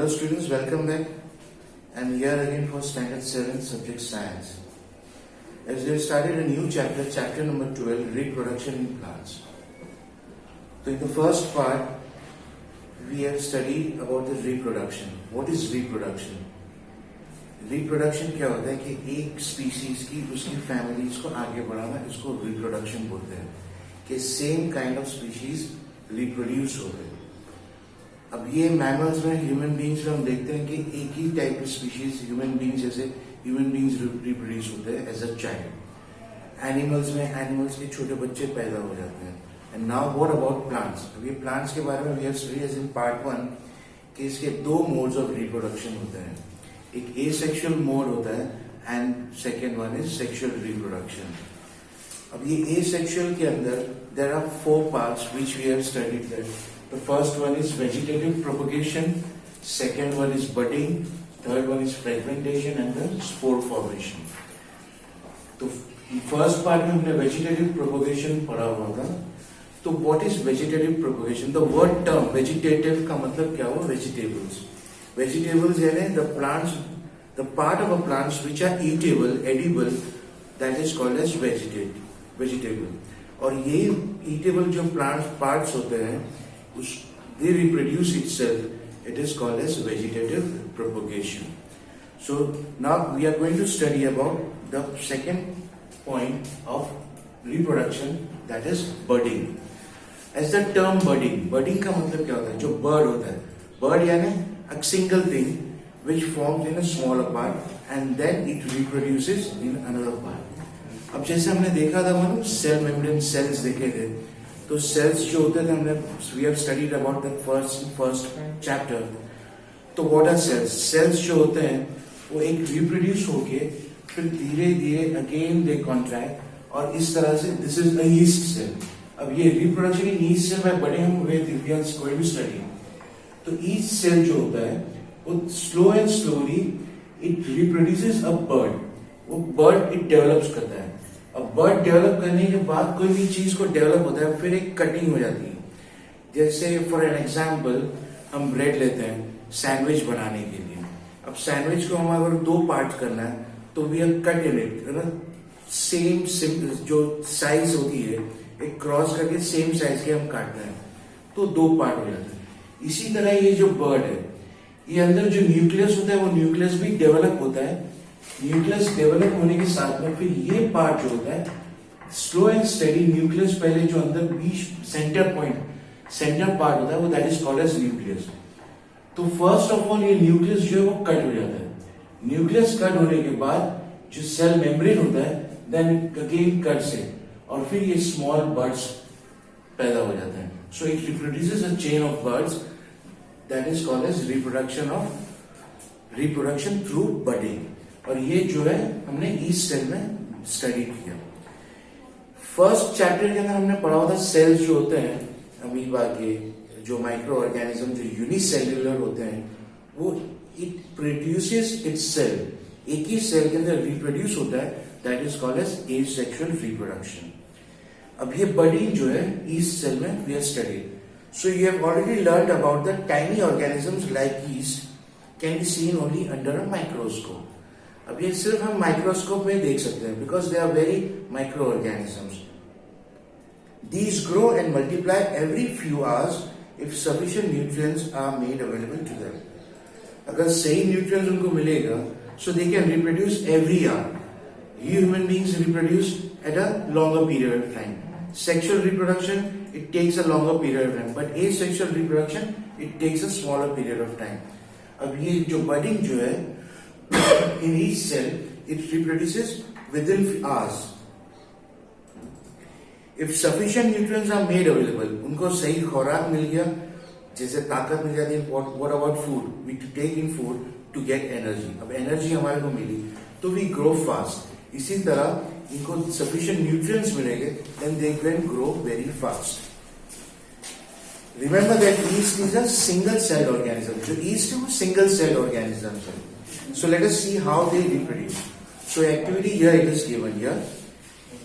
Hello students, welcome back. I'm here again for Standard 7 subject Science. As we have started a new chapter, chapter number 12, Reproduction in Plants. So in the first part, we have studied about the reproduction. What is reproduction? Reproduction क्या होता है कि एक species की उसकी families को आगे बढ़ाना, इसको रिप्रोडक्शन बोलते हैं कि same kind of species reproduce हो गए. अब ये मैमल्स में, ह्यूमन बींग्स में हम देखते हैं कि एक ही टाइप की स्पीशीज ह्यूमन बींग्स जैसे ह्यूमन बींग्स रिप्रोड्यूस होते हैं एज अ चाइल्ड. एनिमल्स में एनिमल्स के छोटे बच्चे पैदा हो जाते हैं. And now what about plants? अब ये प्लांट्स के बारे में we have studied as in part 1 कि इसके दो मोड्स ऑफ रिप्रोडक्शन होते हैं. एक एसेक्सुअल मोड होता है and second one is sexual reproduction. अब ये एसेक्सुअल के अंदर there are 4 parts which we have studied that. The first one is vegetative propagation, second one is budding, third one is fragmentation and the spore formation. तो first part में हमने vegetative propagation पढ़ा हुआ था. तो what is vegetative propagation? The word term vegetative का मतलब क्या हुआ? Vegetables. Vegetables यानी the plants, the part of a plants which are eatable, edible, that is called as vegetable. और ये eatable जो plants parts होते हैं they reproduce itself. It is called as vegetative propagation. So now we are going to study about the second point of reproduction, that is budding. As the term budding का मतलब क्या होता है? जो bird होता है, bird यानी a single thing which forms in a smaller part and then it reproduces in another part. अब जैसे हमने देखा था मालूम, सेल मेम्ब्रेन सेल्स देखे थे. तो सेल्स जो होते थे हमने we have studied about the first chapter. तो व्हाट आर सेल्स? सेल्स जो होते हैं वो एक रिप्रोड्यूस होके फिर धीरे धीरे अगेन दे कॉन्ट्रैक्ट और इस तरह से this is a yeast cell. अब ये रिप्रोडक्शन इन यीस्ट सेल में बड़े हम way we are going to study. तो यीस्ट सेल जो होता है वो slow and slowly it reproduces a bud. वो बर्ड इट डेवलप्स करता है. अब बर्ड डेवलप करने के बाद कोई भी चीज को डेवलप होता है फिर एक कटिंग हो जाती है. जैसे फॉर एन एग्जाम्पल हम ब्रेड लेते हैं सैंडविच बनाने के लिए. अब सैंडविच को हमें अगर 2 पार्ट करना है तो we are cut in it, है ना. सेम जो साइज होती है एक क्रॉस करके सेम साइज के हम काटते हैं तो 2 पार्ट हो जाते हैं. इसी तरह ये जो बर्ड है ये अंदर जो न्यूक्लियस होता है वो न्यूक्लियस भी डेवलप होता है. न्यूक्लियस डेवलप होने के साथ में फिर ये पार्ट जो होता है स्लो एंड स्टेडी, न्यूक्लियस पहले जो अंदर बीच सेंटर पार्ट होता है वो that is called as nucleus. तो फर्स्ट ऑफ ऑल ये न्यूक्लियस जो है वो कट हो जाता है. न्यूक्लियस कट होने के बाद जो सेल मेम्ब्रेन होता है देन अगेन कट्स इट और फिर ये स्मॉल बर्ड्स पैदा हो जाते हैं. So it reproduces a chain of buds that is called as reproduction through budding. और ये जो है हमने ईस्ट सेल में स्टडी किया. फर्स्ट चैप्टर के अंदर हमने पढ़ा हुआ था सेल्स जो होते हैं अमीबा के, जो माइक्रो ऑर्गेनिज्म जो यूनिसेल्युलर होते हैं वो इट प्रोड्यूसेस इटसेल्फ. एक ही सेल के अंदर रिप्रोड्यूस होता है that is called as asexual reproduction. अब ये बडिंग जो है ईस्ट सेल में we have studied. So you have already learned about the tiny organisms like yeast can be seen only under a microscope. अब ये सिर्फ हम माइक्रोस्कोप में देख सकते हैं because they are very micro organisms. These grow and multiply every few hours if sufficient nutrients are made available to them. अगर सही न्यूट्रिएंट्स उनको मिलेगा so they can reproduce every hour. Human beings reproduce at a longer period of time. Sexual reproduction it takes a longer period of time but asexual reproduction it takes a smaller period of time. अब ये जो budding जो है in each cell it reproduces within hours if sufficient nutrients are made available. उनको सही खुराक मिल गया, जैसे ताकत मिल जाती है. what about food? We take in food to get energy. अब एनर्जी हमारे को मिली तो we grow fast. इसी तरह इनको sufficient nutrients मिलेंगे then they can grow very fast. Remember that yeast is a single cell organism. जो yeast है वो single cell organism है. So let us see how they reproduce. So activity here it is given here.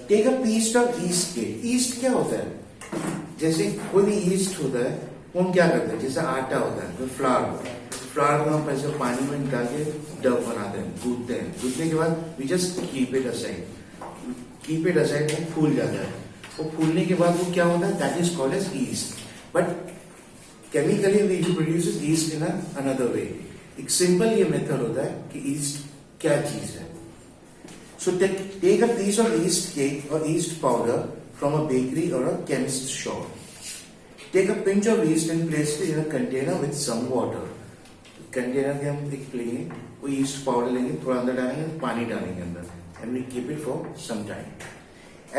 Take a piece of yeast cake. Yeast क्या होता है? जैसे कोई भी yeast होता है वो हम क्या करते हैं, जैसे आटा होता है, कोई फ्लावर होता है, फ्लावर को हम पैसे पानी में डाल के डव बनाते हैं, गूंथते हैं। गूंथने के बाद we just keep it aside, वो फूल जाता है। वो फूलने के बाद वो क्या होता है, that is called as yeast. But chemically we produces yeast in another way. एक सिंपल ये मेथड होता है कि ईस्ट क्या चीज है। So take a piece of yeast cake और yeast powder from a bakery और a chemist shop. Take a pinch of yeast and place it in a container with some water. Container के हम एक लेंगे, वो ईस्ट पाउडर लेंगे, थोड़ा अंदर डालेंगे, पानी डालेंगे अंदर, and we keep it for some time.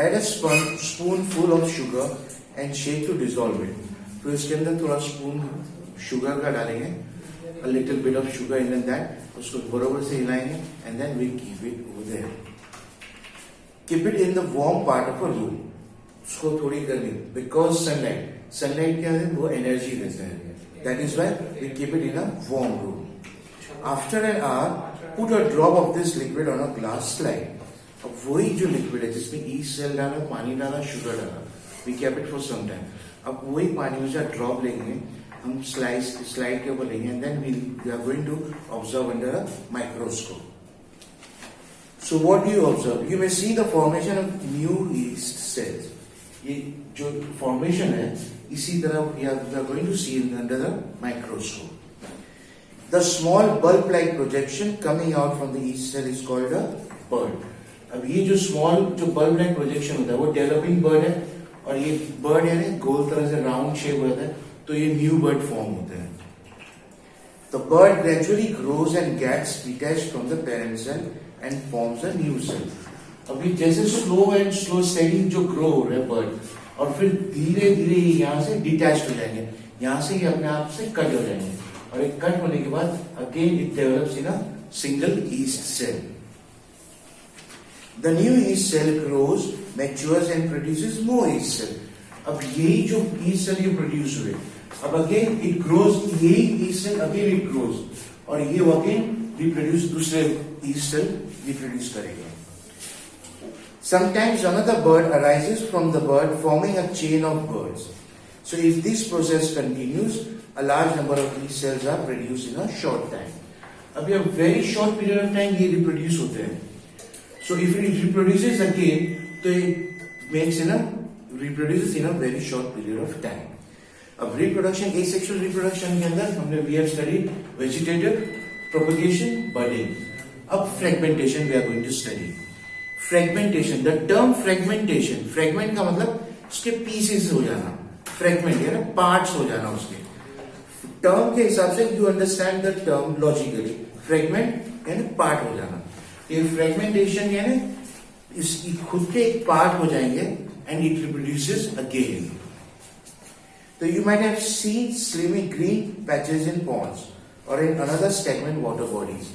Add a spoonful of sugar and shake to dissolve it. फिर इसके अंदर थोड़ा स्पून शुगर का डालेंगे, a little bit of sugar in that, उसको बराबर से हिलाएंगे, and then we keep it over there. Keep it in the warm part of a room. उसको थोड़ी गर्मी, because सनलाइट क्या है, वो एनर्जी देता है। That is why we keep it in a warm room. After an hour, put a drop of this liquid on a glass slide. अब वही जो लिक्विड है जिसमें ईस्ट सेल डाला, पानी डाला, शुगर डाला, we kept it for some time. अब वही पानी में से ड्रॉप लेंगे, हम स्लाइड के ऊपर लेंगे, and then we are going to observe under a microscope. So what do you observe? You may see the formation of new yeast cells. ये जो फॉर्मेशन है इसी तरह we are going to see under the microscope. The small bulb-like projection coming out from the yeast cell is called a bud. अब ये जो small जो bulb-like projection होता है वो developing bud है, और ये bud यानी गोल तरह से round shape होता है, तो ये new bud form होते हैं. The bud gradually grows and gets detached from the parent cell and forms a new cell. अभी जैसे स्लो स्टेडी जो ग्रो हो रहा है बर्ड, और फिर धीरे धीरे यहाँ से डिटैच हो जाएंगे, यहाँ से ये अपने आप से कट हो जाएंगे, और एक कट होने के बाद again it develops in a single yeast cell. The new yeast cell grows, matures and produces more yeast cell. अब यही जो ईस्ट सेल ये प्रोड्यूस हुए, अब अगेन इट ग्रोज, यही yeast cell again it grows, और ये अगेन रिप्रोड्यूस, दूसरे ईस्ट सेल रिप्रोड्यूस करेगा. Sometimes another bird arises from the bird, forming a chain of birds. So if this process continues, a large number of these cells are produced in a short time. अभी a very short period of time ये reproduce होते हैं. So if it reproduces again, तो it reproduces in a very short period of time. अब reproduction, asexual reproduction के अंदर हमने we have studied vegetative, propagation, budding. अब fragmentation we are going to study. Fragmentation, the term fragmentation, fragment का मतलब उसके pieces हो जाना, फ्रेगमेंट यानी पार्ट्स हो जाना उसके. टर्म के हिसाब से you understand the term logically, fragment यानी पार्ट हो जाना. ये फ्रेगमेंटेशन यानी इसकी खुद के एक पार्ट हो जाएंगे एंड इट रिप्रोड्यूसेस अगेन. तो you might have seen slimy green patches in ponds और in another stagnant water bodies.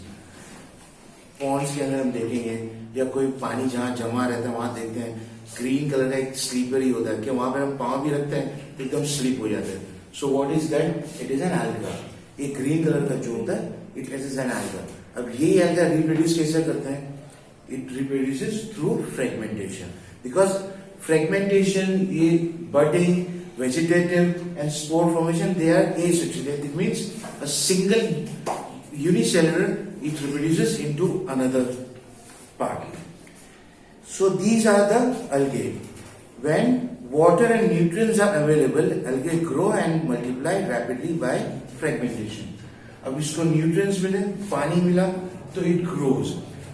Ponds के अंदर हम देखेंगे या कोई पानी जहां जमा रहता है वहां देखते हैं ग्रीन कलर का एक स्लीपर ही होता है, कि वहां पर हम पांव भी रखते हैं तो एकदम स्लिप हो जाते हैं. So what is that? It is an alga. एक ग्रीन कलर का जो होता है इट इज एन एल्गा. अब ये एल्गा रिप्रोड्यूस कैसे करते हैं? It reproduces through fragmentation. Because fragmentation, ये budding, vegetative and spore formation, they are asexual. It means a single unicellular, it reproduces into another part. So these are the algae. When water and nutrients are available, algae grow and multiply rapidly by fragmentation. अब इसको nutrients मिले, पानी मिला तो it grows.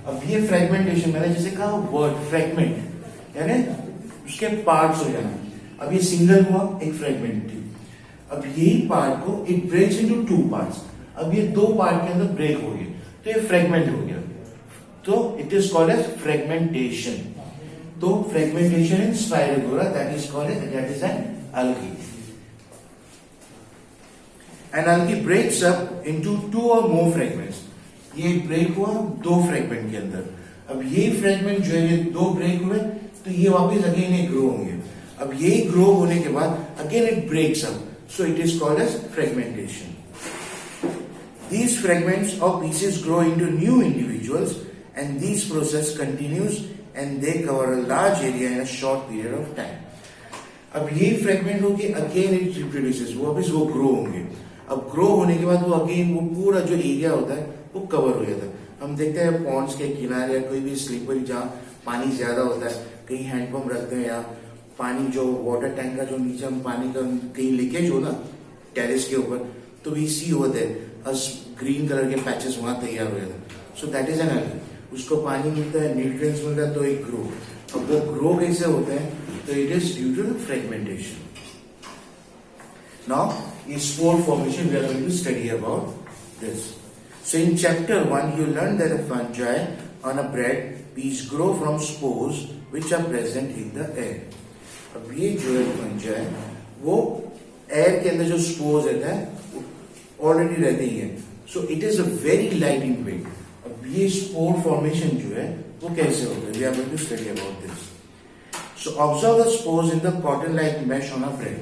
अब ये fragmentation, मैंने जैसे कहा word fragment यानी उसके parts हो जाना. अब ये single हुआ, एक fragment. अब यही part को it breaks into two parts. अब ये दो पार्ट के अंदर ब्रेक हो गए तो ये फ्रेगमेंट हो गया, तो it is called as fragmentation. तो fragmentation in spirogyra, that is called as, that is an algae. An algae breaks up into two or more fragments. ये ब्रेक हुआ दो फ्रेगमेंट के अंदर. अब ये फ्रेगमेंट जो है ये दो ब्रेक हुए तो ये वापस अगेन ये ग्रो होंगे. अब ये ग्रो होने के बाद again it breaks up, so it is called as fragmentation. These fragments or pieces grow into new individuals, and this process continues and they cover a large area in a short period of time. अब ये fragment होके again it reproduces, वापस वो grow होंगे. अब grow होने के बाद वो अगेन वो पूरा जो एरिया होता है वो कवर हो जाता है। हम देखते हैं पॉन्ड्स के किनारे या कोई भी स्लीपरी जहाँ पानी ज्यादा होता है, कहीं हैंडपंप रखते हैं या पानी जो वाटर टैंक का जो नीचे हम पानी का कहीं लीकेज हो ना टेरेस के ऊपर, तो वी सी होते हैं ग्रीन कलर के पैचेस वहां तैयार हो जाते हैं। So that is N algae, उसको पानी मिलता है, न्यूट्रिएंट्स मिलता है, तो एक ग्रो। अब वो ग्रो कैसे होते हैं, तो it is due to the fragmentation. Now in spore formation we are going to study about this. So in chapter 1 you learned that a fungi on a bread piece grow from spores which are present in the air. अब ये जो है fungi वो air के अंदर जो spores रहता है ऑलरेडी रहते ही है, so it is a very light in weight. अब ये स्पोर फॉर्मेशन जो है वो कैसे होता है, we are going to study about this. So observe the spores in the cotton like mesh on a bread.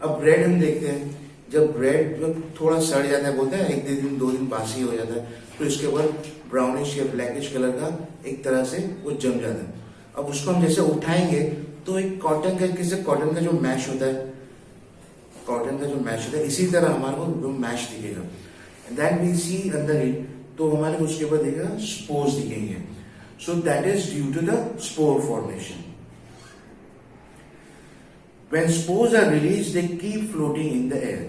अब ब्रेड हम देखते हैं, जब ब्रेड जब थोड़ा सड़ जाता है, बोलते हैं एक दिन 2 दिन बासी हो जाता है, तो इसके ऊपर ब्राउनिश या ब्लैकिश कलर का एक तरह से वो जम जाता है। अब उसको हम जैसे उठाएंगे तो एक कॉटन का जो मैश होता है, कॉटन का जो मैश होता है इसी तरह हमारे को मैश दिखेगा। दैट वी सी अंदर इट, तो हमारे को उसके ऊपर दिखेगा स्पोर्स दिखेंगे। So that is due to the spore formation. When spores are released, they keep floating in the air.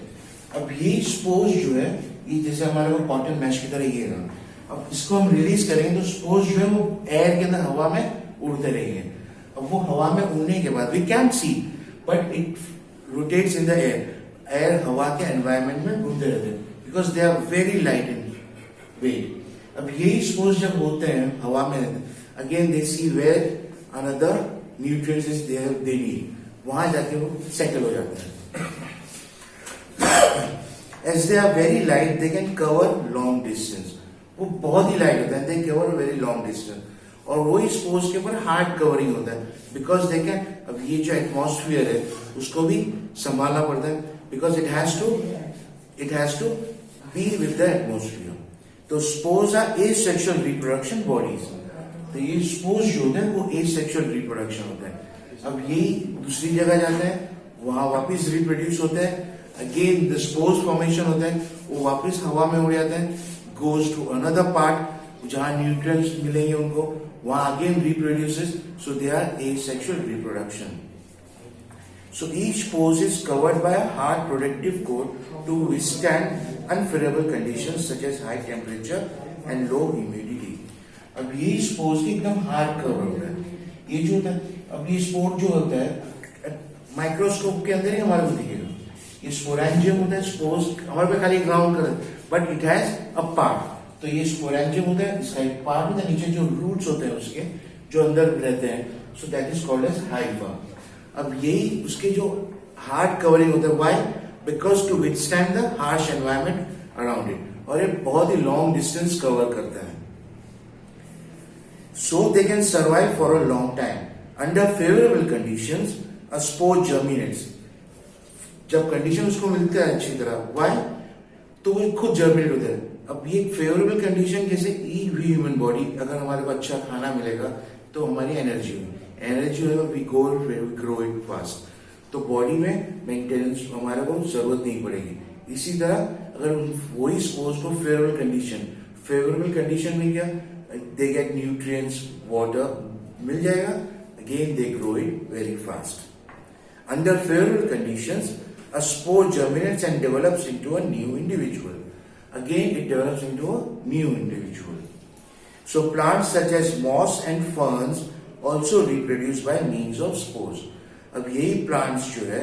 अब ये स्पोर्स जो है ये जैसे हमारे को कॉटन मैश की तरह ये है, अब इसको हम रिलीज करेंगे तो स्पोर्स जो है वो एयर के अंदर हवा में उड़ते रहेंगे। अब वो हवा में उड़ने के बाद we can see but it rotates in the air, air हवा के एनवायरमेंट में घूमते रहते हैं because they are very light in weight. अब यही स्पोर्स जब होते हैं हवा में, again they see where another nutrients is there they need, वहां जाके वो सेटल हो जाता है। As they are very light they can cover long distance, वो बहुत ही लाइट होता है, दे कवर वेरी लॉन्ग डिस्टेंस, और वही स्पोर्स के ऊपर हार्ड कवरिंग होता है बिकॉज दे कैन, अब ये जो एटमॉस्फेयर है उसको भी संभालना पड़ता है because it has to be with the atmosphere. तो spores are asexual reproduction bodies, तो ये स्पोर्स जो होता है वो एसेक्सुअल रिप्रोडक्शन होता है। अब यही दूसरी जगह जाते हैं, वहां वापस रिप्रोड्यूस होते हैं, अगेन द स्पोर्स फॉर्मेशन होता है, वो वापस हवा में उड़ जाते हैं, गोज टू अनदर पार्ट जहां न्यूट्रिएंट्स मिलेंगे उनको, वहां again reproduces, so they are asexual reproduction. So each spore is covered by a hard protective coat to withstand unfavorable conditions such as high temperature and low humidity. अब ये spores की एकदम hard cover होता है, ये जो होता है, अब ये स्पोर जो होता है माइक्रोस्कोप के अंदर ही हमारे को दिखेगा, ये स्पोरेंजियम होता है, स्पोर्स हमारे पे खाली ground colour but it has a part, तो ये स्पोरेंजियम होता है, इसका एक पार्ट होता है, नीचे जो रूट्स होते हैं उसके जो अंदर रहते हैं, so that is called as hypha. अब यही उसके जो हार्ड कवरिंग होता है, why, because to withstand the harsh environment around it, और ये बहुत ही लॉन्ग डिस्टेंस कवर करता है, so they can survive for a long time under favourable conditions. A spore germinates, जब कंडीशन उसको मिलता है अच्छी तरह, व्हाई, तो वो खुद जर्मिनेट होता है। अब ये फेवरेबल कंडीशन जैसे ह्यूमन बॉडी, अगर हमारे को अच्छा खाना मिलेगा तो हमारी एनर्जी है, वी ग्रो इट फास्ट, तो बॉडी में मेंटेनेंस हमारे को जरूरत नहीं पड़ेगी। इसी तरह अगर वही स्पोर्स को फेवरेबल कंडीशन में क्या, दे गेट न्यूट्रिएंट्स, वाटर मिल जाएगा, again they grow it very fast. Under favourable conditions a spore germinates and develops into a new individual. Again it develops into a new individual. So plants such as moss and ferns also reproduce by means of spores. अब यही plants जो है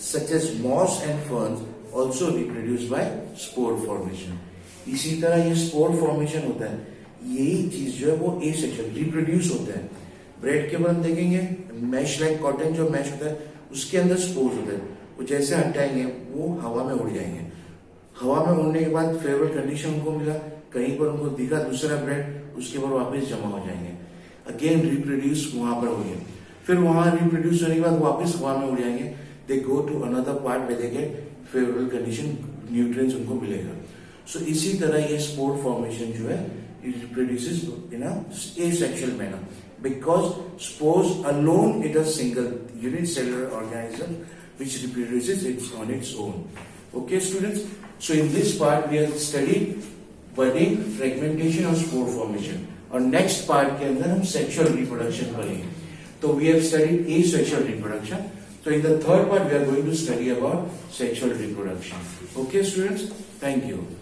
such as moss and ferns also reproduce by spore formation. इसी तरह ये spore formation होता है, यही चीज जो है वो asexual reproduce होता है। ब्रेड के ऊपर हम देखेंगे मैश लाइक कॉटन जो मैश होता है उसके अंदर स्पोर्स होते हैं, वो जैसे हटाएंगे वो हवा में उड़ जाएंगे, हवा में उड़ने के बाद फेवरेबल कंडीशन उनको मिला, कहीं पर उनको दिखा दूसरा ब्रेड, उसके ऊपर वापस जमा हो जाएंगे, अगेन रिप्रोड्यूस वहां पर होंगे, फिर वहां रिप्रोड्यूस होने के बाद वापस हवा में उड़ जाएंगे, they go to another part where they get favourable condition, nutrients उनको मिलेगा। सो इसी तरह ये स्पोर फॉर्मेशन जो है it reproduces in a asexual manner, because spores alone is a single unicellular organism which reproduces it on its own. Okay, students. So in this part we have studied budding, fragmentation और spore formation. और next part के अंदर हम sexual reproduction पढ़ेंगे. So we have studied asexual reproduction. So in the third part we are going to study about sexual reproduction. Okay, students. Thank you.